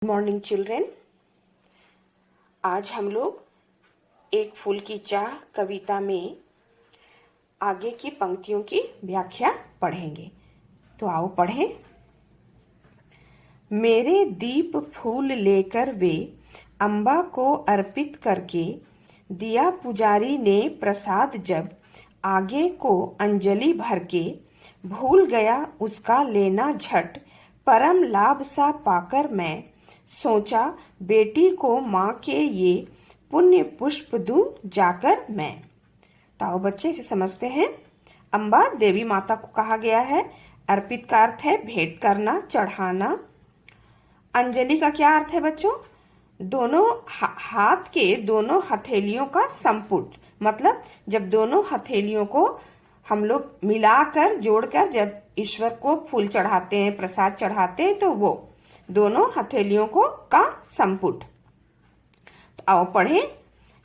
Morning children. आज हम लोग एक फूल की चाह कविता में आगे की पंक्तियों की व्याख्या पढ़ेंगे। तो आओ पढ़ें। मेरे दीप फूल लेकर वे अम्बा को अर्पित करके, दिया पुजारी ने प्रसाद जब आगे को अंजलि भर के, भूल गया उसका लेना झट, परम लाभ सा पाकर मैं, सोचा बेटी को माँ के ये पुण्य पुष्प दूं जाकर मैं। तो आओ बच्चे इसे समझते हैं। अम्बा देवी माता को कहा गया है। अर्पित का अर्थ है भेंट करना, चढ़ाना। अंजलि का क्या अर्थ है बच्चों? दोनों हाथ के दोनों हथेलियों का संपुट, मतलब जब दोनों हथेलियों को हम लोग मिलाकर जोड़कर जब ईश्वर को फूल चढ़ाते हैं, प्रसाद चढ़ाते हैं, तो वो दोनों हथेलियों को का संपुट। तो आओ पढ़ें।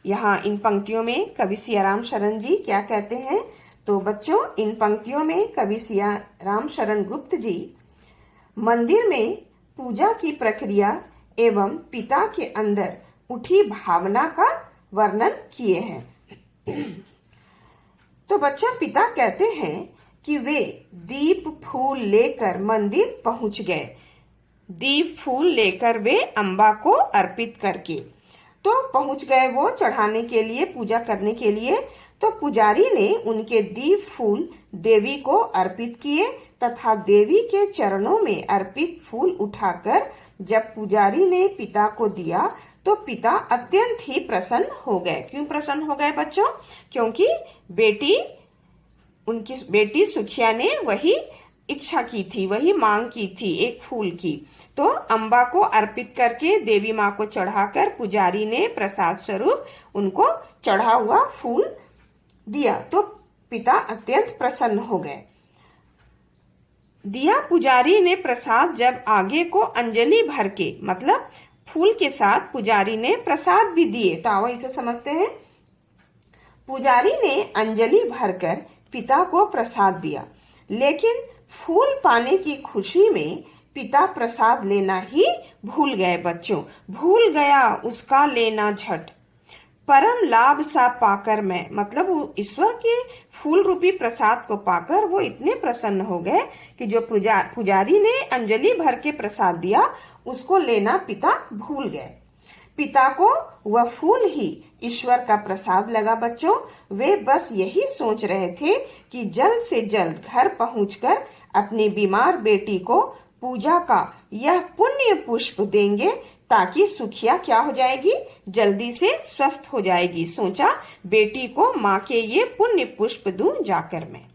यहाँ इन पंक्तियों में कवि सियाराम शरण जी क्या कहते हैं। तो बच्चों, इन पंक्तियों में कवि सियाराम शरण गुप्त जी मंदिर में पूजा की प्रक्रिया एवं पिता के अंदर उठी भावना का वर्णन किए हैं। तो बच्चों, पिता कहते हैं कि वे दीप फूल लेकर मंदिर पहुंच गए। दीप फूल लेकर वे अम्बा को अर्पित करके तो पहुंच गए वो चढ़ाने के लिए, पूजा करने के लिए। तो पुजारी ने उनके दीप फूल देवी को अर्पित किए तथा देवी के चरणों में अर्पित फूल उठाकर जब पुजारी ने पिता को दिया तो पिता अत्यंत ही प्रसन्न हो गए। क्यों प्रसन्न हो गए बच्चों? क्योंकि उनकी बेटी सुखिया ने वही इच्छा की थी, वही मांग की थी, एक फूल की। तो अम्बा को अर्पित करके देवी माँ को चढ़ाकर पुजारी ने प्रसाद स्वरूप उनको चढ़ा हुआ फूल दिया तो पिता अत्यंत प्रसन्न हो गए। दिया पुजारी ने प्रसाद जब आगे को अंजलि भर के, मतलब फूल के साथ पुजारी ने प्रसाद भी दिए। तो आओ इसे समझते हैं। पुजारी ने अंजलि भरकर पिता को प्रसाद दिया, लेकिन फूल पाने की खुशी में पिता प्रसाद लेना ही भूल गए बच्चों। भूल गया उसका लेना झट, परम लाभ सा पाकर मैं, मतलब वो ईश्वर के फूल रूपी प्रसाद को पाकर वो इतने प्रसन्न हो गए कि जो पुजारी ने अंजलि भर के प्रसाद दिया उसको लेना पिता भूल गए। पिता को वह फूल ही ईश्वर का प्रसाद लगा बच्चों। वे बस यही सोच रहे थे कि जल्द से जल्द घर पहुंचकर अपनी बीमार बेटी को पूजा का यह पुण्य पुष्प देंगे ताकि सुखिया क्या हो जाएगी, जल्दी से स्वस्थ हो जाएगी। सोचा बेटी को माँ के ये पुण्य पुष्प दूं जाकर मैं।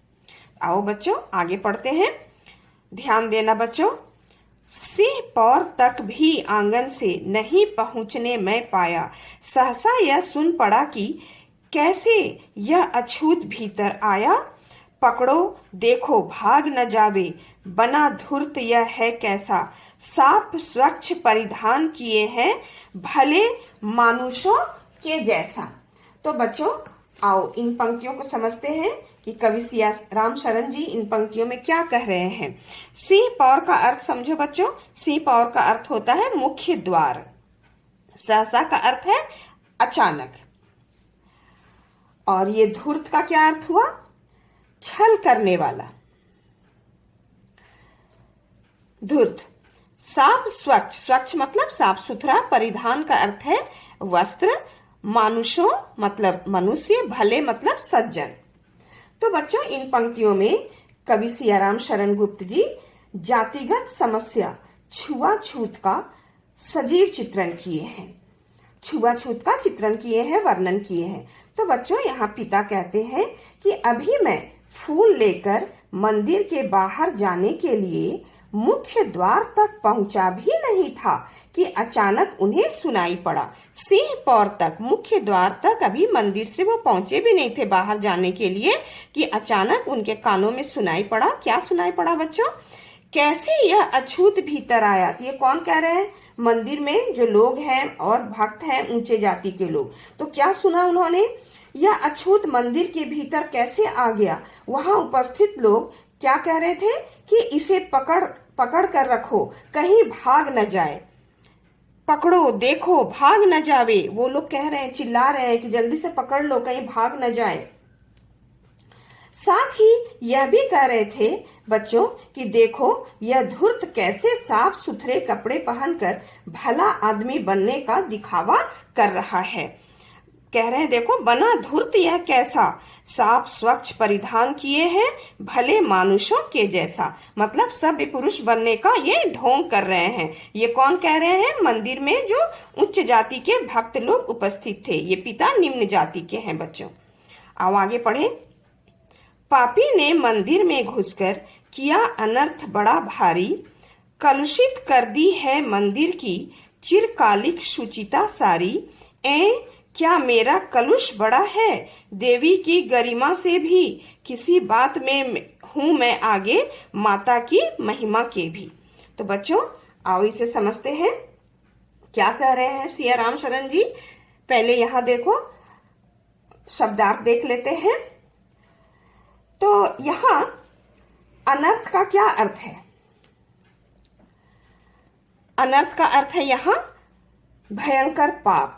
आओ बच्चों आगे पढ़ते हैं। ध्यान देना बच्चों। सिंह पौर तक भी आंगन से नहीं पहुंचने मैं पाया, सहसा यह सुन पड़ा कि कैसे यह अछूत भीतर आया। पकड़ो देखो भाग न जावे, बना धूर्त यह है कैसा, साफ स्वच्छ परिधान किए हैं भले मानुषों के जैसा। तो बच्चों आओ इन पंक्तियों को समझते हैं कि कवि सियाराम शरण जी इन पंक्तियों में क्या कह रहे हैं। सिंह पौर का अर्थ समझो बच्चों। सिंह पौर का अर्थ होता है मुख्य द्वार। सहसा का अर्थ है अचानक। और ये धूर्त का क्या अर्थ हुआ? छल करने वाला। धूर्त। साफ स्वच्छ, स्वच्छ मतलब साफ सुथरा। परिधान का अर्थ है वस्त्र। मानुषों मतलब मनुष्य। भले मतलब सज्जन। तो बच्चों इन पंक्तियों में कवि सियाराम शरण गुप्त जी जातिगत समस्या छुआछूत का सजीव चित्रण किए हैं। छुआछूत का चित्रण किए हैं, वर्णन किए हैं। तो बच्चों यहाँ पिता कहते हैं कि अभी मैं फूल लेकर मंदिर के बाहर जाने के लिए मुख्य द्वार तक पहुंचा भी नहीं था कि अचानक उन्हें सुनाई पड़ा। सिंह पौर तक, मुख्य द्वार तक अभी मंदिर से वो पहुंचे भी नहीं थे बाहर जाने के लिए कि अचानक उनके कानों में सुनाई पड़ा। क्या सुनाई पड़ा बच्चों? कैसे यह अछूत भीतर आया। तो ये कौन कह रहे हैं? मंदिर में जो लोग हैं और भक्त हैं ऊंचे जाति के लोग। तो क्या सुना उन्होंने? यह अछूत मंदिर के भीतर कैसे आ गया। वहां उपस्थित लोग क्या कह रहे थे कि इसे पकड़ कर रखो, कहीं भाग न जाए। पकड़ो, देखो, भाग न जावे। वो लोग कह रहे हैं, चिल्ला रहे हैं कि जल्दी से पकड़ लो, कहीं भाग न जाए। साथ ही यह भी कह रहे थे बच्चों कि देखो यह धूर्त कैसे साफ सुथरे कपड़े पहनकर भला आदमी बनने का दिखावा कर रहा है। कह रहे हैं देखो बना धूर्त यह कैसा, साफ स्वच्छ परिधान किए हैं भले मानुषों के जैसा। मतलब सभ्य पुरुष बनने का ये ढोंग कर रहे हैं। ये कौन कह रहे हैं? मंदिर में जो उच्च जाति के भक्त लोग उपस्थित थे। ये पिता निम्न जाति के हैं बच्चों। आओ आगे पढ़ें। पापी ने मंदिर में घुसकर किया अनर्थ बड़ा भारी, कलुषित कर दी है मंदिर की चिरकालिक शुचिता सारी। क्या मेरा कलुष बड़ा है देवी की गरिमा से भी, किसी बात में हूं मैं आगे माता की महिमा के भी। तो बच्चों आओ इसे समझते हैं, क्या कह रहे हैं सिया राम शरण जी। पहले यहाँ देखो शब्दार्थ देख लेते हैं। तो यहाँ अनर्थ का क्या अर्थ है? अनर्थ का अर्थ है यहाँ भयंकर पाप,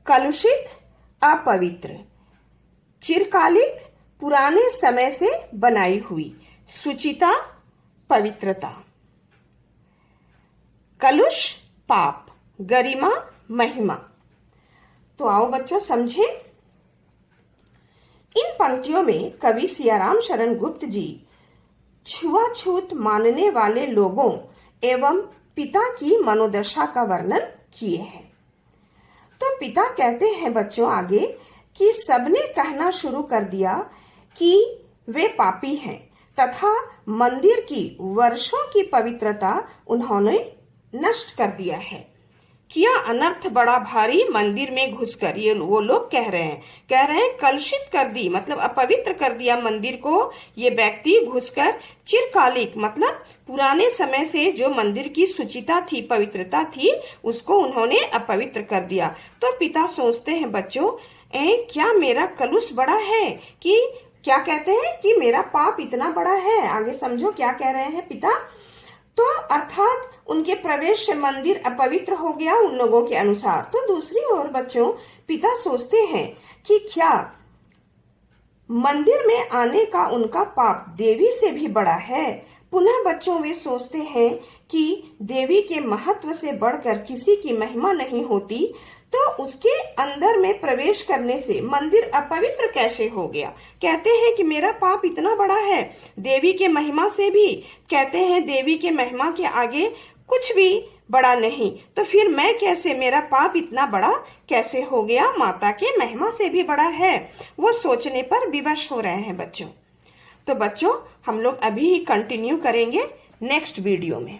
कलुषित, अपवित्र, चिरकालिक, पुराने समय से बनाई हुई, शुचिता, पवित्रता, कलुष, पाप, गरिमा, महिमा। तो आओ बच्चों समझें। इन पंक्तियों में कवि सियाराम शरण गुप्त जी छुआछूत मानने वाले लोगों एवं पिता की मनोदशा का वर्णन किए हैं। तो पिता कहते हैं बच्चों आगे कि सबने कहना शुरू कर दिया कि वे पापी हैं तथा मंदिर की वर्षों की पवित्रता उन्होंने नष्ट कर दिया है। किया अनर्थ बड़ा भारी मंदिर में घुसकर, ये वो लोग कह रहे हैं कलुषित कर दी, मतलब अपवित्र कर दिया मंदिर को ये व्यक्ति घुसकर। चिरकालिक मतलब पुराने समय से जो मंदिर की शुचिता थी, पवित्रता थी, उसको उन्होंने अपवित्र कर दिया। तो पिता सोचते हैं बच्चों क्या मेरा कलुष बड़ा है, कि क्या कहते हैं कि मेरा पाप इतना बड़ा है। आगे समझो क्या कह रहे हैं पिता। तो अर्थात उनके प्रवेश से मंदिर अपवित्र हो गया उन लोगों के अनुसार। तो दूसरी ओर बच्चों पिता सोचते हैं कि क्या मंदिर में आने का उनका पाप देवी से भी बड़ा है। पुनः बच्चों वे सोचते हैं कि देवी के महत्व से बढ़कर किसी की महिमा नहीं होती, तो उसके अंदर में प्रवेश करने से मंदिर अपवित्र कैसे हो गया। कहते हैं कि मेरा पाप इतना बड़ा है देवी के महिमा से भी, कहते हैं देवी के महिमा के आगे कुछ भी बड़ा नहीं, तो फिर मैं कैसे, मेरा पाप इतना बड़ा कैसे हो गया, माता के महिमा से भी बड़ा है। वो सोचने पर विवश हो रहे हैं बच्चों। तो बच्चों हम लोग अभी ही कंटिन्यू करेंगे नेक्स्ट वीडियो में।